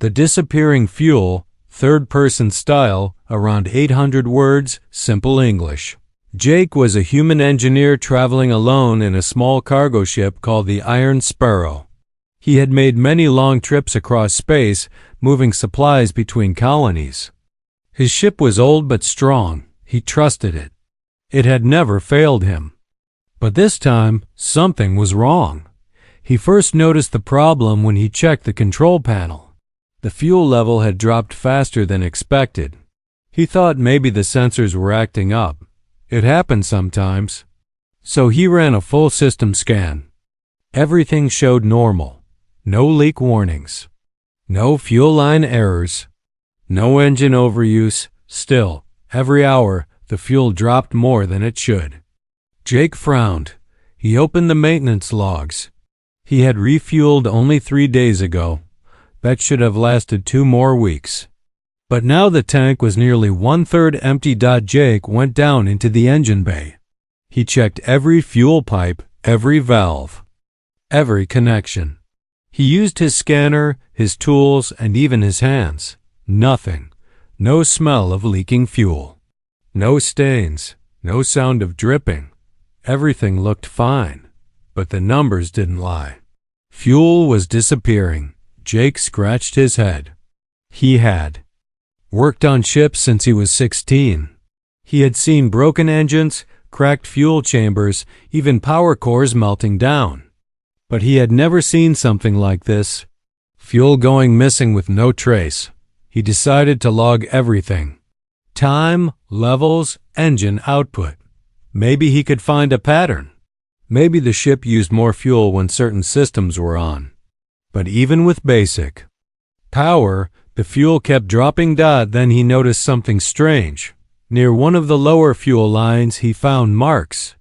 The disappearing fuel, third-person style, around 800 words, simple English. Jake was a human engineer traveling alone in a small cargo ship called the Iron Sparrow. He had made many long trips across space, moving supplies between colonies. His ship was old but strong. He trusted it. It had never failed him. But this time, something was wrong. He first noticed the problem when he checked the control panel. The fuel level had dropped faster than expected. He thought maybe the sensors were acting up. It happens sometimes. So he ran a full system scan. Everything showed normal. No leak warnings. No fuel line errors. No engine overuse. Still, every hour, the fuel dropped more than it should. Jake frowned. He opened the maintenance logs. He had refueled only 3 days ago. That should have lasted 2 more weeks. But now the tank was nearly 1/3 empty. Jake went down into the engine bay. He checked every fuel pipe, every valve, every connection. He used his scanner, his tools, and even his hands. Nothing. No smell of leaking fuel. No stains. No sound of dripping. Everything looked fine. But the numbers didn't lie. Fuel was disappearing. Jake scratched his head. He had worked on ships since he was 16. He had seen broken engines, cracked fuel chambers, even power cores melting down. But he had never seen something like this. Fuel going missing with no trace. He decided to log everything. Time, levels, engine output. Maybe he could find a pattern. Maybe the ship used more fuel when certain systems were on. But even with basic power, the fuel kept dropping. Then he noticed something strange. Near one of the lower fuel lines, he found marks.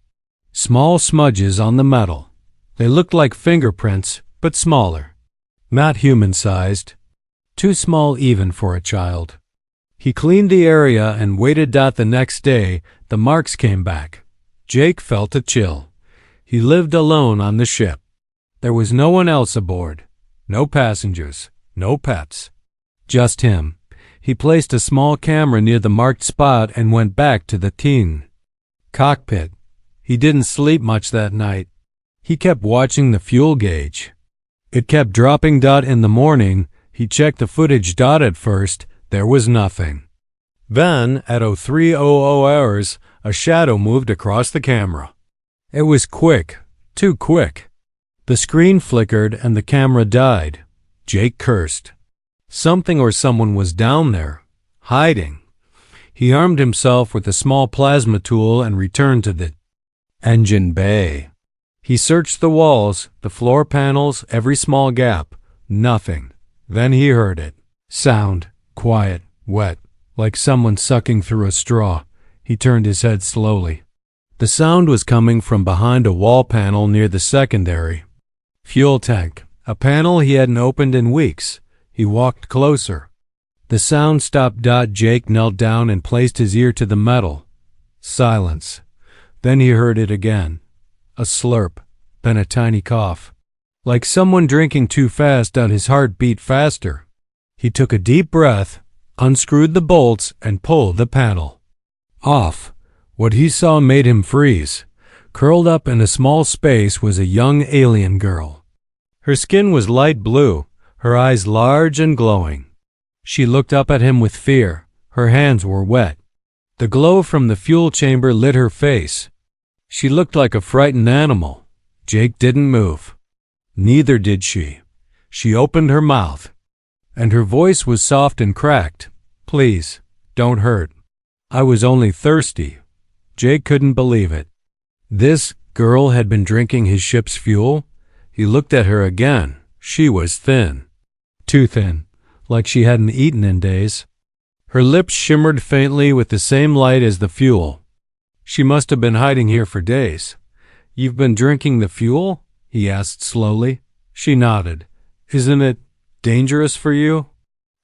Small smudges on the metal. They looked like fingerprints, but smaller. Not human-sized. Too small even for a child. He cleaned the area and waited. The next day, the marks came back. Jake felt a chill. He lived alone on the ship. There was no one else aboard. No passengers. No pets. Just him. He placed a small camera near the marked spot and went back to the cockpit. He didn't sleep much that night. He kept watching the fuel gauge. It kept dropping. In the morning, he checked the footage. At first, there was nothing. Then, at 03:00 hours, a shadow moved across the camera. It was quick. Too quick. The screen flickered and the camera died. Jake cursed. Something or someone was down there, hiding. He armed himself with a small plasma tool and returned to the engine bay. He searched the walls, the floor panels, every small gap. Nothing. Then he heard it. Sound, quiet, wet, like someone sucking through a straw. He turned his head slowly. The sound was coming from behind a wall panel near the secondary fuel tank, a panel he hadn't opened in weeks. He walked closer. The sound stopped. Jake knelt down and placed his ear to the metal. Silence. Then he heard it again. A slurp, then a tiny cough. Like someone drinking too fast. His heart beat faster. He took a deep breath, unscrewed the bolts, and pulled the panel off. What he saw made him freeze. Curled up in a small space was a young alien girl. Her skin was light blue, her eyes large and glowing. She looked up at him with fear. Her hands were wet. The glow from the fuel chamber lit her face. She looked like a frightened animal. Jake didn't move. Neither did she. She opened her mouth, and her voice was soft and cracked. Please, don't hurt. I was only thirsty. Jake couldn't believe it. This girl had been drinking his ship's fuel? He looked at her again. She was thin. Too thin, like she hadn't eaten in days. Her lips shimmered faintly with the same light as the fuel. She must have been hiding here for days. You've been drinking the fuel? He asked slowly. She nodded. Isn't it dangerous for you?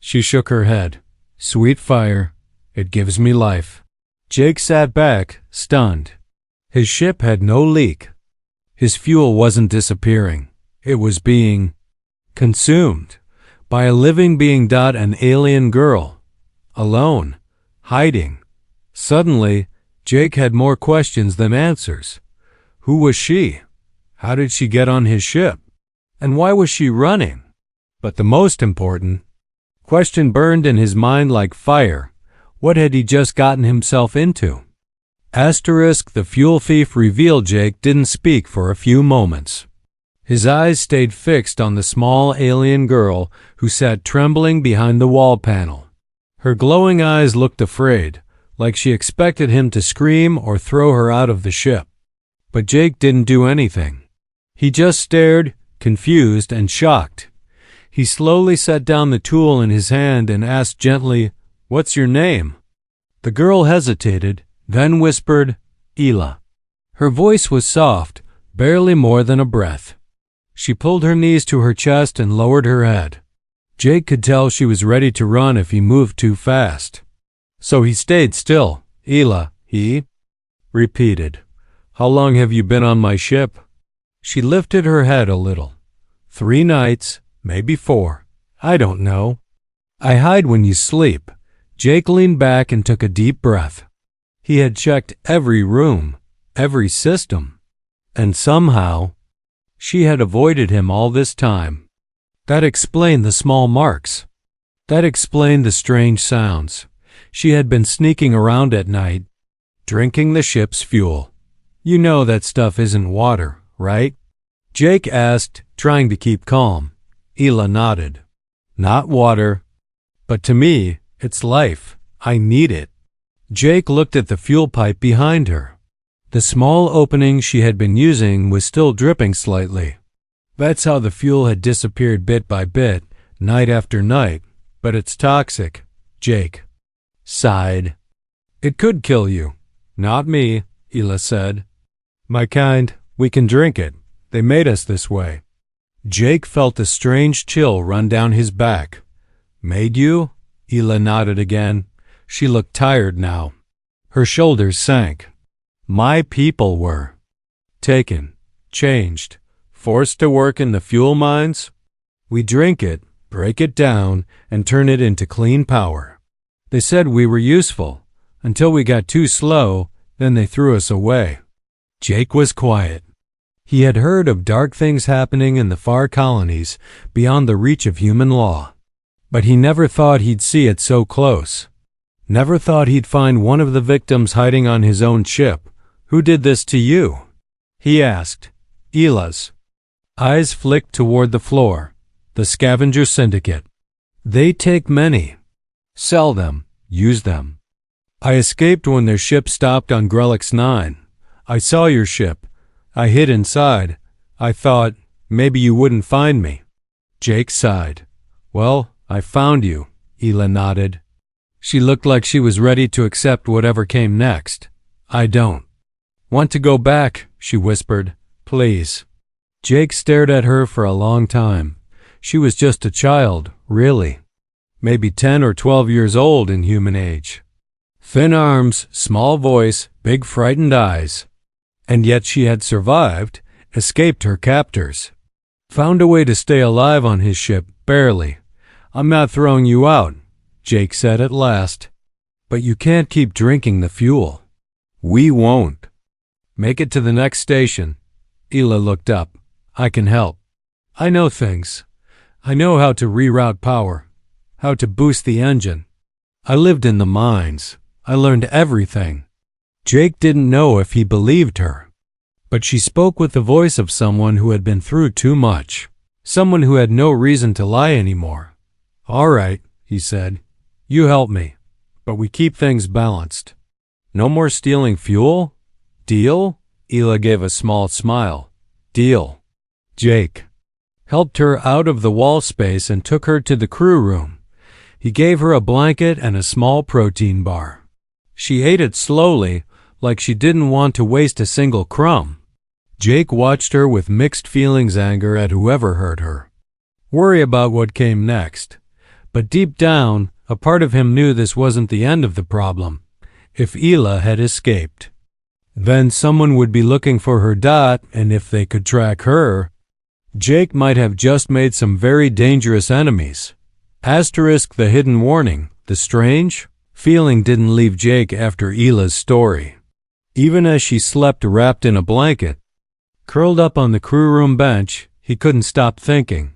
She shook her head. Sweet fire. It gives me life. Jake sat back, stunned. His ship had no leak. His fuel wasn't disappearing. It was being consumed. by a living being. An alien girl. Alone. Hiding. Suddenly, Jake had more questions than answers. Who was she? How did she get on his ship? And why was she running? But the most important question burned in his mind like fire. What had he just gotten himself into? The fuel thief revealed. Jake didn't speak for a few moments. His eyes stayed fixed on the small alien girl who sat trembling behind the wall panel. Her glowing eyes looked afraid, like she expected him to scream or throw her out of the ship. But Jake didn't do anything. He just stared, confused and shocked. He slowly set down the tool in his hand and asked gently, "What's your name?" The girl hesitated, then whispered, "Ela." Her voice was soft, barely more than a breath. She pulled her knees to her chest and lowered her head. Jake could tell she was ready to run if he moved too fast. So he stayed still. "Ela," he repeated. "How long have you been on my ship?" She lifted her head a little. 3 nights, maybe 4. I don't know. I hide when you sleep. Jake leaned back and took a deep breath. He had checked every room, every system, and somehow she had avoided him all this time. That explained the small marks. That explained the strange sounds. She had been sneaking around at night, drinking the ship's fuel. "You know that stuff isn't water, right?" Jake asked, trying to keep calm. Ela nodded. "Not water, but to me, it's life. I need it." Jake looked at the fuel pipe behind her. The small opening she had been using was still dripping slightly. That's how the fuel had disappeared bit by bit, night after night. "But it's toxic," Jake sighed. "It could kill you." "Not me," Ela said. "My kind, we can drink it. They made us this way." Jake felt a strange chill run down his back. "Made you?" Ela nodded again. She looked tired now. Her shoulders sank. "My people were taken, changed, forced to work in the fuel mines. We drink it, break it down, and turn it into clean power. They said we were useful, until we got too slow, then they threw us away." Jake was quiet. He had heard of dark things happening in the far colonies, beyond the reach of human law. But he never thought he'd see it so close. Never thought he'd find one of the victims hiding on his own ship. "Who did this to you?" he asked. Ela's eyes flicked toward the floor. "The scavenger syndicate. They take many, sell them, use them. I escaped when their ship stopped on Grelix 9. I saw your ship. I hid inside. I thought maybe you wouldn't find me." Jake sighed. "Well, I found you," Ela nodded. She looked like she was ready to accept whatever came next. "I don't want to go back," she whispered. "Please." Jake stared at her for a long time. She was just a child, really. Maybe 10 or 12 years old in human age. Thin arms, small voice, big frightened eyes. And yet she had survived, escaped her captors. Found a way to stay alive on his ship, barely. "I'm not throwing you out," Jake said at last. "But you can't keep drinking the fuel." "We won't." "Make it to the next station." Ela looked up. "I can help. I know things. I know how to reroute power, how to boost the engine. I lived in the mines. I learned everything." Jake didn't know if he believed her. But she spoke with the voice of someone who had been through too much. Someone who had no reason to lie anymore. "All right," he said. "You help me. But we keep things balanced. No more stealing fuel? Deal?" Ela gave a small smile. "Deal." Jake helped her out of the wall space and took her to the crew room. He gave her a blanket and a small protein bar. She ate it slowly, like she didn't want to waste a single crumb. Jake watched her with mixed feelings, anger at whoever hurt her, worry about what came next. But deep down, a part of him knew this wasn't the end of the problem. If Ela had escaped, then someone would be looking for her. And if they could track her, Jake might have just made some very dangerous enemies. Asterisk the hidden warning, the strange feeling didn't leave Jake after Hila's story. Even as she slept wrapped in a blanket, curled up on the crew room bench, he couldn't stop thinking.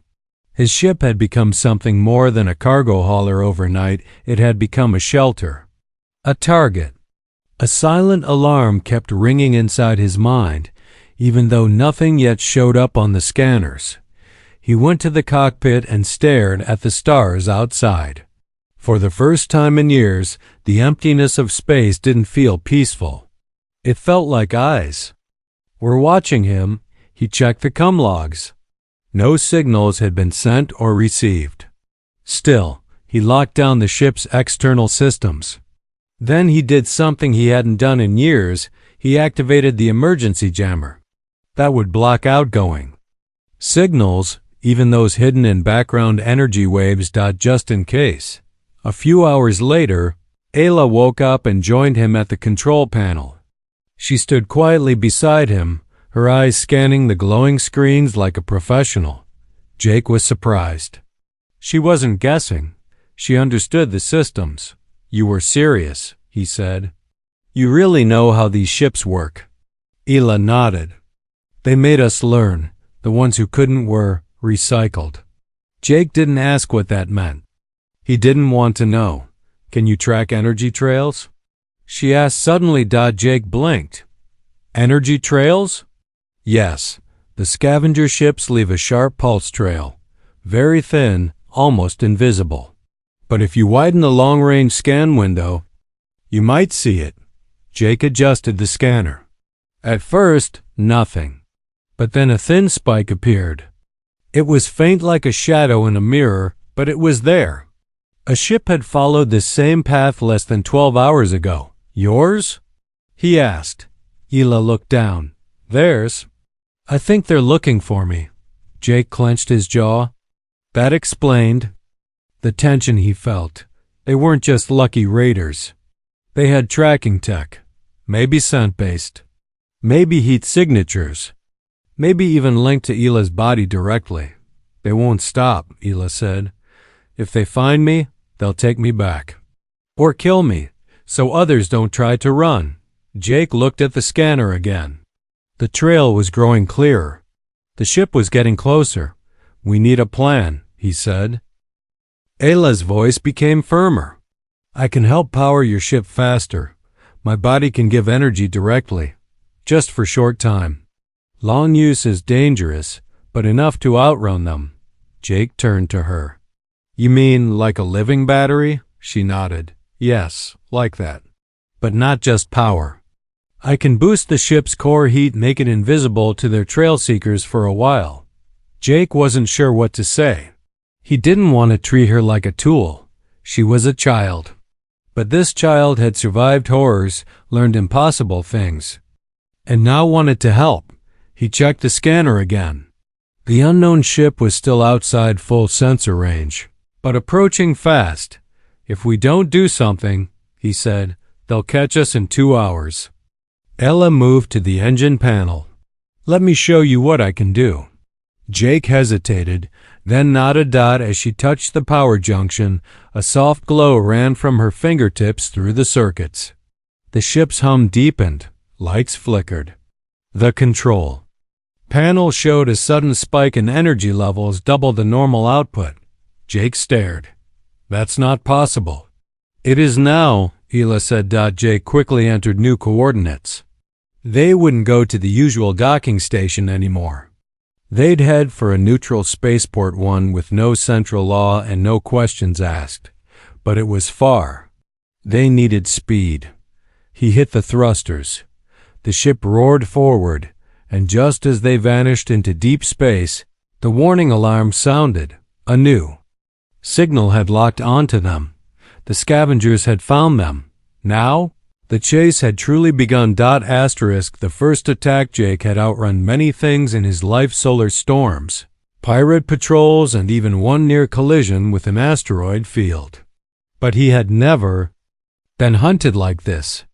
His ship had become something more than a cargo hauler overnight. It had become a shelter, a target. A silent alarm kept ringing inside his mind, even though nothing yet showed up on the scanners. He went to the cockpit and stared at the stars outside. For the first time in years, the emptiness of space didn't feel peaceful. It felt like eyes were watching him. He checked the comm logs. No signals had been sent or received. Still, he locked down the ship's external systems. Then he did something he hadn't done in years. He activated the emergency jammer. That would block outgoing signals, even those hidden in background energy waves. Just in case. A few hours later, Ayla woke up and joined him at the control panel. She stood quietly beside him, her eyes scanning the glowing screens like a professional. Jake was surprised. She wasn't guessing. She understood the systems. "You were serious," he said. "You really know how these ships work." Ayla nodded. "They made us learn. The ones who couldn't were recycled." Jake didn't ask what that meant. He didn't want to know. "Can you track energy trails?" she asked suddenly. Jake blinked. "Energy trails?" "Yes. The scavenger ships leave a sharp pulse trail. Very thin, almost invisible. But if you widen the long-range scan window, you might see it." Jake adjusted the scanner. At first, nothing. But then a thin spike appeared. It was faint like a shadow in a mirror, but it was there. A ship had followed this same path less than 12 hours ago. "Yours?" he asked. Ayla looked down. "Theirs? I think they're looking for me." Jake clenched his jaw. That explained the tension he felt. They weren't just lucky raiders. They had tracking tech. Maybe scent-based. Maybe heat signatures. Maybe even linked to Ayla's body directly. "They won't stop," Ayla said. "If they find me, they'll take me back. Or kill me, so others don't try to run." Jake looked at the scanner again. The trail was growing clearer. The ship was getting closer. "We need a plan," he said. Ayla's voice became firmer. "I can help power your ship faster. My body can give energy directly, just for short time. Long use is dangerous, but enough to outrun them." Jake turned to her. "You mean like a living battery?" She nodded. "Yes, like that. But not just power. I can boost the ship's core heat, make it invisible to their trail seekers for a while." Jake wasn't sure what to say. He didn't want to treat her like a tool. She was a child. But this child had survived horrors, learned impossible things, and now wanted to help. He checked the scanner again. The unknown ship was still outside full sensor range, but approaching fast. "If we don't do something," he said, "they'll catch us in 2 hours." Ella moved to the engine panel. "Let me show you what I can do." Jake hesitated, then nodded. As she touched the power junction, a soft glow ran from her fingertips through the circuits. The ship's hum deepened. Lights flickered. The control panel showed a sudden spike in energy levels, double the normal output. Jake stared. "That's not possible." "It is now," Ayla said. Jake quickly entered new coordinates. They wouldn't go to the usual docking station anymore. They'd head for a neutral spaceport, one with no central law and no questions asked. But it was far. They needed speed. He hit the thrusters. The ship roared forward, and just as they vanished into deep space, the warning alarm sounded. A new signal had locked onto them. The scavengers had found them. Now, the chase had truly begun. The first attack. Jake had outrun many things in his life: solar storms, pirate patrols, and even one near collision with an asteroid field. But he had never been hunted like this.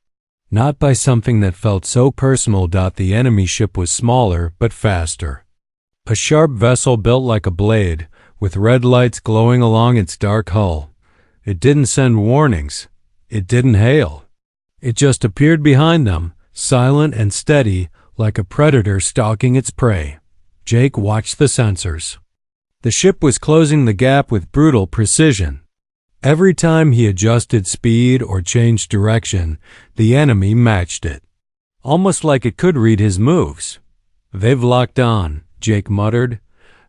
Not by something that felt so personal. The enemy ship was smaller, but faster. A sharp vessel built like a blade, with red lights glowing along its dark hull. It didn't send warnings. It didn't hail. It just appeared behind them, silent and steady, like a predator stalking its prey. Jake watched the sensors. The ship was closing the gap with brutal precision. Every time he adjusted speed or changed direction, the enemy matched it. Almost like it could read his moves. "They've locked on," Jake muttered,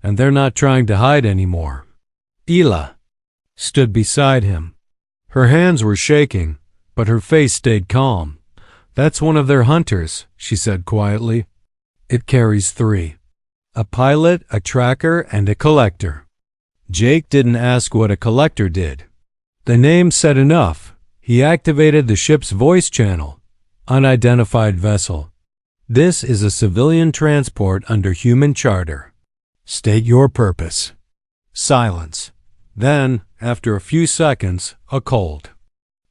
"and they're not trying to hide anymore." Ela stood beside him. Her hands were shaking, but her face stayed calm. "That's one of their hunters," she said quietly. "It carries 3. A pilot, a tracker, and a collector." Jake didn't ask what a collector did. The name said enough. He activated the ship's voice channel. "Unidentified vessel. This is a civilian transport under human charter. State your purpose." Silence. Then, after a few seconds, a cold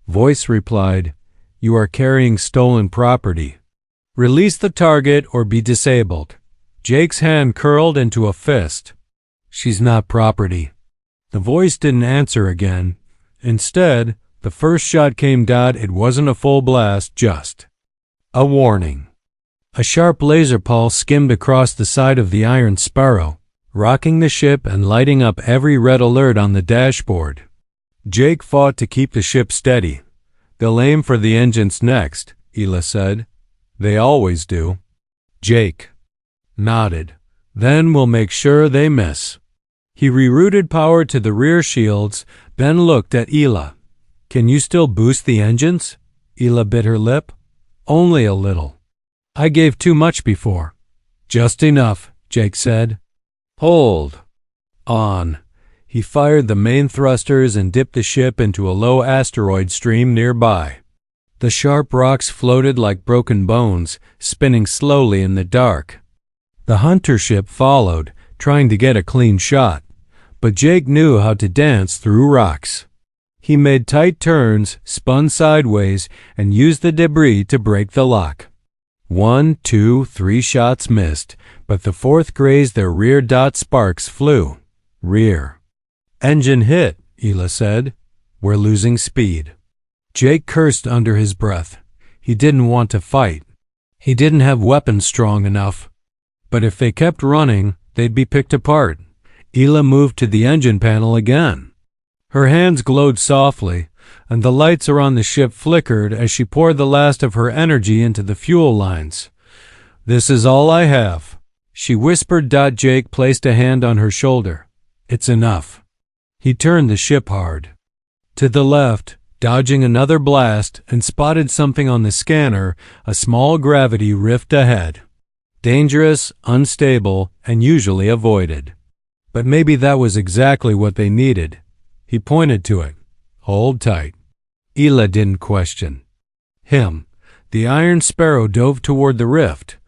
voice replied, "You are carrying stolen property. Release the target or be disabled." Jake's hand curled into a fist. "She's not property." The voice didn't answer again. Instead, the first shot came. It wasn't a full blast, just a warning. A sharp laser pulse skimmed across the side of the Iron Sparrow, rocking the ship and lighting up every red alert on the dashboard. Jake fought to keep the ship steady. "They'll aim for the engines next," Ela said. "They always do." Jake nodded. "Then we'll make sure they miss." He rerouted power to the rear shields, then looked at Ela. "Can you still boost the engines?" Ela bit her lip. "Only a little. I gave too much before." "Just enough," Jake said. "Hold on." He fired the main thrusters and dipped the ship into a low asteroid stream nearby. The sharp rocks floated like broken bones, spinning slowly in the dark. The hunter ship followed, trying to get a clean shot, but Jake knew how to dance through rocks. He made tight turns, spun sideways, and used the debris to break the lock. 1, 2, 3 shots missed, but the fourth grazed their rear. Sparks flew. "Rear engine hit," Ela said. "We're losing speed." Jake cursed under his breath. He didn't want to fight. He didn't have weapons strong enough. But if they kept running, they'd be picked apart. Ela moved to the engine panel again. Her hands glowed softly, and the lights around the ship flickered as she poured the last of her energy into the fuel lines. "This is all I have," she whispered. Jake placed a hand on her shoulder. "It's enough." He turned the ship hard to the left, dodging another blast, and spotted something on the scanner, a small gravity rift ahead. Dangerous, unstable, and usually avoided. But maybe that was exactly what they needed. He pointed to it. "Hold tight." Ela didn't question him. The Iron Sparrow dove toward the rift.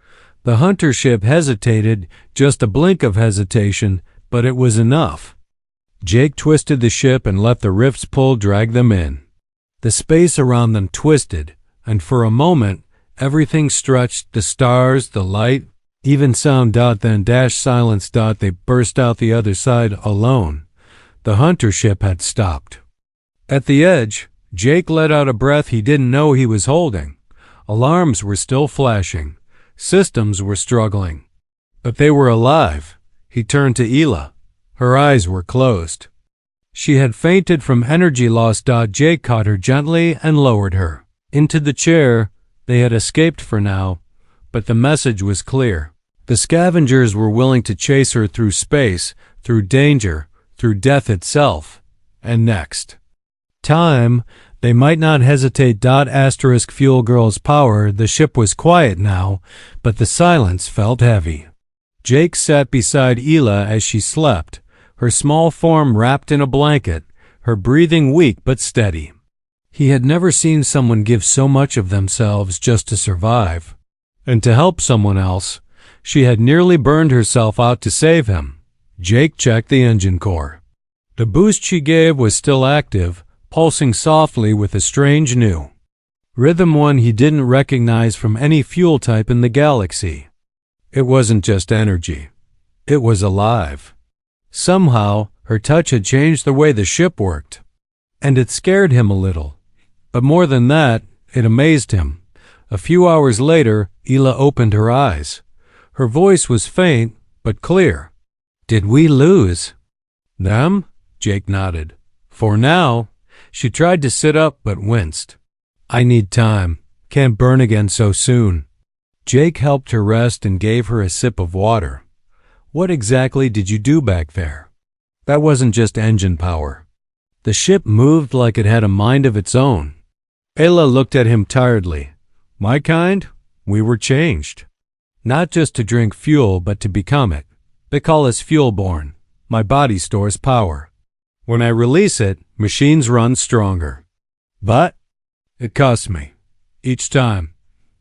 The hunter ship hesitated, just a blink of hesitation, but it was enough. Jake twisted the ship and let the rift's pull drag them in. The space around them twisted, and for a moment, everything stretched, the stars, the light, even sound. Then silence. They burst out the other side alone. The hunter ship had stopped. At the edge, Jake let out a breath he didn't know he was holding. Alarms were still flashing. Systems were struggling. But they were alive. He turned to Ela. Her eyes were closed. She had fainted from energy loss. Jake caught her gently and lowered her into the chair. They had escaped for now, but the message was clear. The scavengers were willing to chase her through space, through danger, through death itself. And next time, they might not hesitate. Fuel Girl's power. The ship was quiet now, but the silence felt heavy. Jake sat beside Ela as she slept, her small form wrapped in a blanket, her breathing weak but steady. He had never seen someone give so much of themselves just to survive, and to help someone else. She had nearly burned herself out to save him. Jake checked the engine core. The boost she gave was still active, pulsing softly with a strange new rhythm, one he didn't recognize from any fuel type in the galaxy. It wasn't just energy. It was alive. Somehow, Her touch had changed the way the ship worked. And it scared him a little. But more than that, it amazed him. A few hours later, Hila opened her eyes. Her voice was faint, but clear. "Did we lose?" "Them?" Jake nodded. "For now." She tried to sit up, but winced. "I need time. Can't burn again so soon." Jake helped her rest and gave her a sip of water. "What exactly did you do back there?" "That wasn't just engine power. The ship moved like it had a mind of its own." Hila looked at him tiredly. "My kind? We were changed. Not just to drink fuel, but to become it. They call us fuel-born. My body stores power. When I release it, machines run stronger. But it costs me. Each time."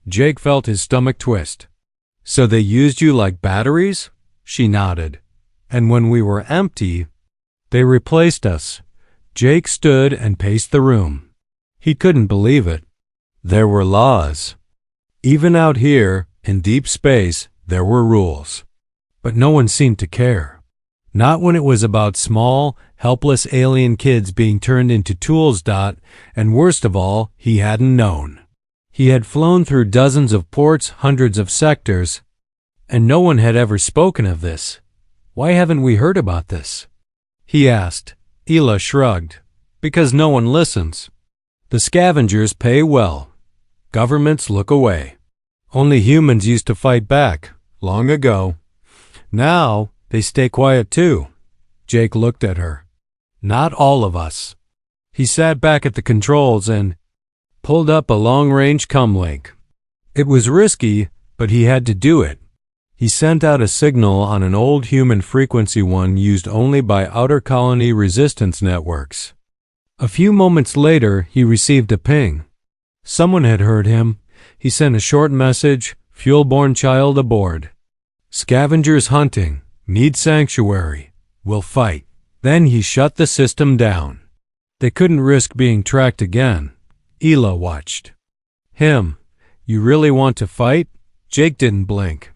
Jake felt his stomach twist. "So they used you like batteries?" She nodded. "And when we were empty, they replaced us." Jake stood and paced the room. He couldn't believe it. There were laws. Even out here, in deep space, there were rules. But no one seemed to care. Not when it was about small, helpless alien kids being turned into tools. And worst of all, he hadn't known. He had flown through dozens of ports, hundreds of sectors, and no one had ever spoken of this. "Why haven't we heard about this?" he asked. Hila shrugged. "Because no one listens. The scavengers pay well. Governments look away. Only humans used to fight back, long ago. Now, they stay quiet too." Jake looked at her. "Not all of us." He sat back at the controls and pulled up a long-range comlink. It was risky, but he had to do it. He sent out a signal on an old human frequency one used only by outer colony resistance networks. A few moments later, he received a ping. Someone had heard him. He sent a short message, "Fuel-born child aboard. Scavengers hunting. Need sanctuary. Will fight." Then he shut the system down. They couldn't risk being tracked again. Hila watched. "Him, you really want to fight?" Jake didn't blink.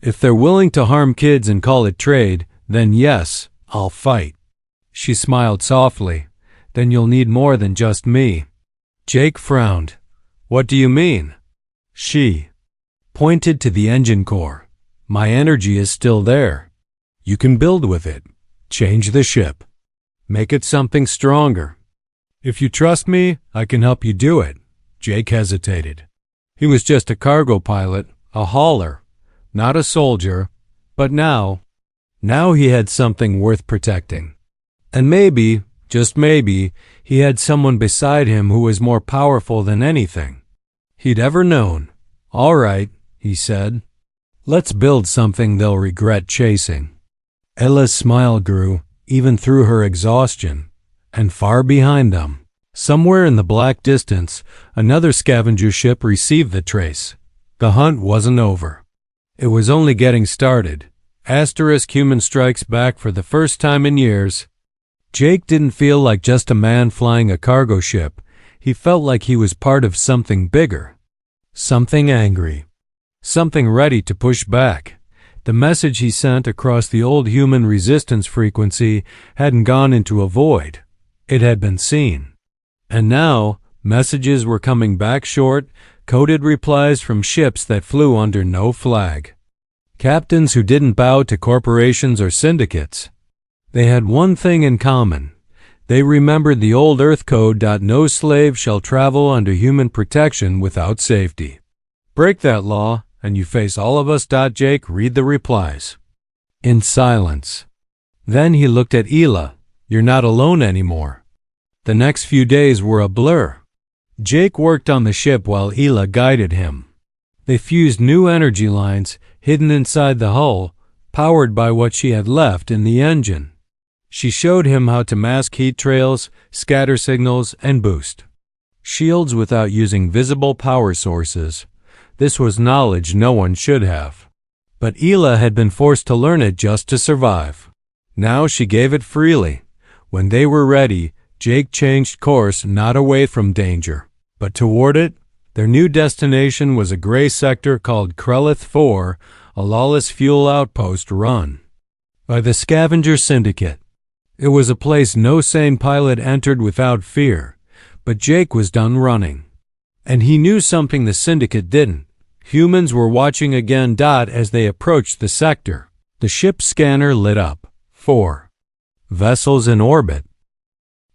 "If they're willing to harm kids and call it trade, then yes, I'll fight." She smiled softly. "Then you'll need more than just me." Jake frowned. "What do you mean?" She pointed to the engine core. "My energy is still there. You can build with it. Change the ship. Make it something stronger. If you trust me, I can help you do it." Jake hesitated. He was just a cargo pilot, a hauler, not a soldier, but now he had something worth protecting. And maybe, just maybe, he had someone beside him who was more powerful than anything he'd ever known. "All right," he said. "Let's build something they'll regret chasing." Hila's smile grew, even through her exhaustion. And far behind them, somewhere in the black distance, another scavenger ship received the trace. The hunt wasn't over. It was only getting started. Human strikes back for the first time in years. Jake didn't feel like just a man flying a cargo ship. He felt like he was part of something bigger. Something angry. Something ready to push back. The message he sent across the old human resistance frequency hadn't gone into a void. It had been seen. And now, messages were coming back short, coded replies from ships that flew under no flag. Captains who didn't bow to corporations or syndicates. They had one thing in common. They remembered the old Earth code. "No slave shall travel under human protection without safety." Break that law, and you face all of us. Jake read the replies. In silence. Then he looked at Hila. "You're not alone anymore." The next few days were a blur. Jake worked on the ship while Hila guided him. They fused new energy lines, hidden inside the hull, powered by what she had left in the engine. She showed him how to mask heat trails, scatter signals, and boost shields without using visible power sources. This was knowledge no one should have. But Hila had been forced to learn it just to survive. Now she gave it freely. When they were ready, Jake changed course, not away from danger, but toward it. Their new destination was a gray sector called Krelith 4, a lawless fuel outpost run by the Scavenger Syndicate. It was a place no sane pilot entered without fear, but Jake was done running. And he knew something the syndicate didn't. Humans were watching again. As they approached the sector, the ship's scanner lit up. 4 vessels in orbit.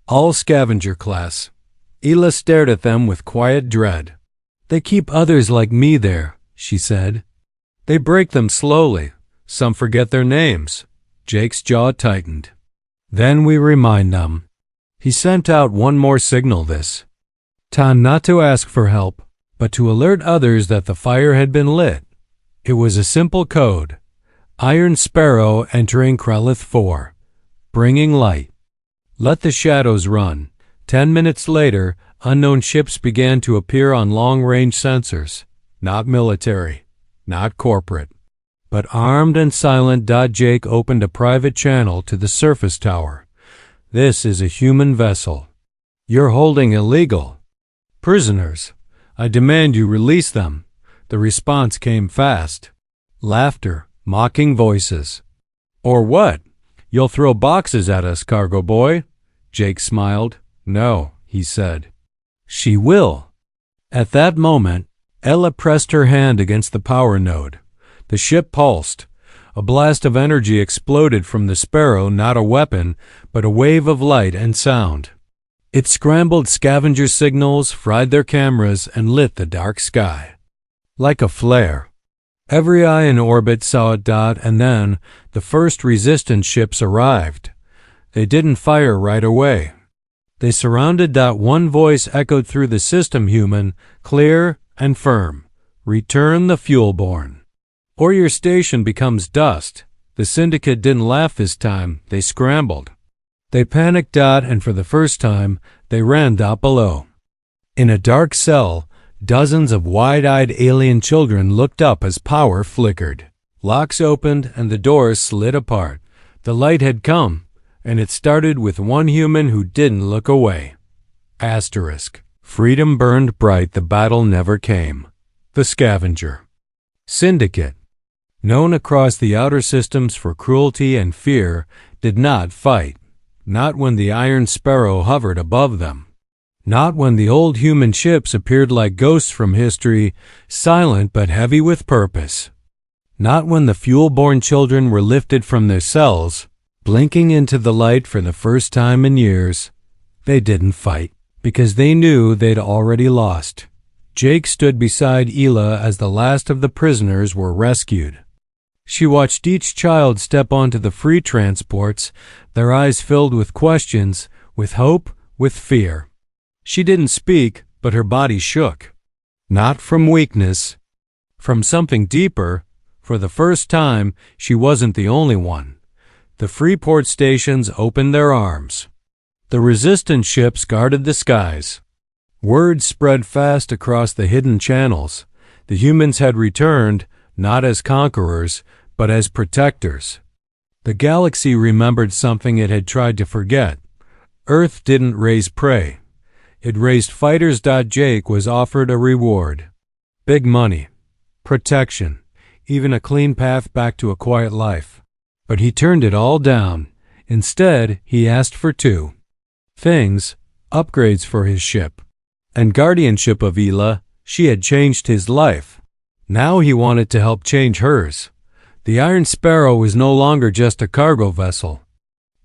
All scavenger class. Hila stared at them with quiet dread. They keep others like me there, she said. They break them slowly. Some forget their names. Jake's jaw tightened. Then we remind them. He sent out one more signal this time, not to ask for help, but to alert others that the fire had been lit. It was a simple code. Iron Sparrow entering Krelith 4. Bringing light. Let the shadows run. 10 minutes later, unknown ships began to appear on long-range sensors. Not military, not corporate, but armed and silent. Jake opened a private channel to the surface tower. This is a human vessel. You're holding illegal prisoners. I demand you release them. The response came fast. Laughter, mocking voices. Or what? You'll throw boxes at us, cargo boy? Jake smiled. No, he said. She will. At that moment, Ella pressed her hand against the power node. The ship pulsed. A blast of energy exploded from the Sparrow, not a weapon, but a wave of light and sound. It scrambled scavenger signals, fried their cameras, and lit the dark sky. Like a flare. Every eye in orbit saw it. And then the first resistance ships arrived. They didn't fire right away. They surrounded. One voice echoed through the system, human, clear and firm. Return the fuel-borne, or your station becomes dust. The syndicate didn't laugh this time. They scrambled. They panicked. And for the first time, they ran below. In a dark cell, dozens of wide-eyed alien children looked up as power flickered. Locks opened and the doors slid apart. The light had come, and it started with one human who didn't look away. Asterisk. Freedom burned bright. The battle never came. The Scavenger Syndicate, known across the outer systems for cruelty and fear, did not fight. Not when the Iron Sparrow hovered above them. Not when the old human ships appeared like ghosts from history, silent but heavy with purpose. Not when the fuel-borne children were lifted from their cells, blinking into the light for the first time in years. They didn't fight, because they knew they'd already lost. Jake stood beside Hila as the last of the prisoners were rescued. She watched each child step onto the free transports, their eyes filled with questions, with hope, with fear. She didn't speak, but her body shook. Not from weakness, from something deeper. For the first time, she wasn't the only one. The Freeport stations opened their arms. The resistance ships guarded the skies. Word spread fast across the hidden channels. The humans had returned, not as conquerors, but as protectors. The galaxy remembered something it had tried to forget. Earth didn't raise prey. It raised fighters. Jake was offered a reward. Big money, protection, even a clean path back to a quiet life. But he turned it all down. Instead, he asked for two things: upgrades for his ship, and guardianship of Hila. She had changed his life. Now he wanted to help change hers. The Iron Sparrow was no longer just a cargo vessel.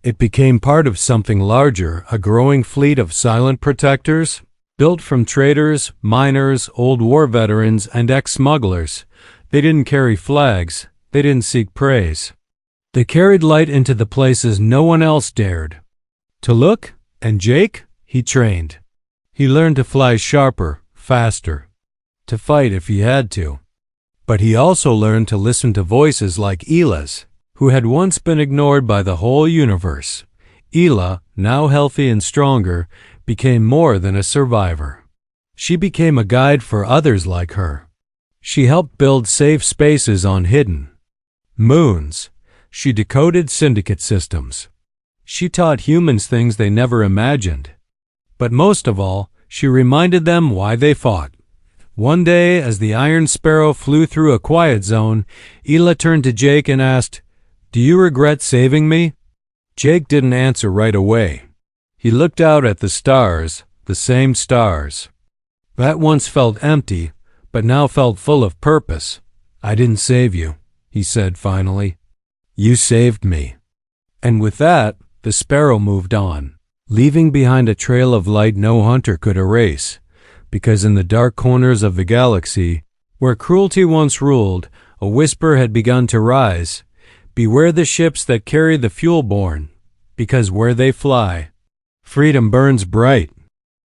It became part of something larger, a growing fleet of silent protectors, built from traders, miners, old war veterans, and ex-smugglers. They didn't carry flags. They didn't seek praise. They carried light into the places no one else dared to look. And Jake, he trained. He learned to fly sharper, faster, to fight if he had to. But he also learned to listen to voices like Hila's, who had once been ignored by the whole universe. Hila, now healthy and stronger, became more than a survivor. She became a guide for others like her. She helped build safe spaces on hidden moons. She decoded syndicate systems. She taught humans things they never imagined. But most of all, she reminded them why they fought. One day, as the Iron Sparrow flew through a quiet zone, Hila turned to Jake and asked, "Do you regret saving me?" Jake didn't answer right away. He looked out at the stars, the same stars. That once felt empty, but now felt full of purpose. I didn't save you, he said finally. You saved me. And with that, the sparrow moved on, leaving behind a trail of light no hunter could erase, because in the dark corners of the galaxy, where cruelty once ruled, a whisper had begun to rise. Beware the ships that carry the fuel-borne, because where they fly, freedom burns bright.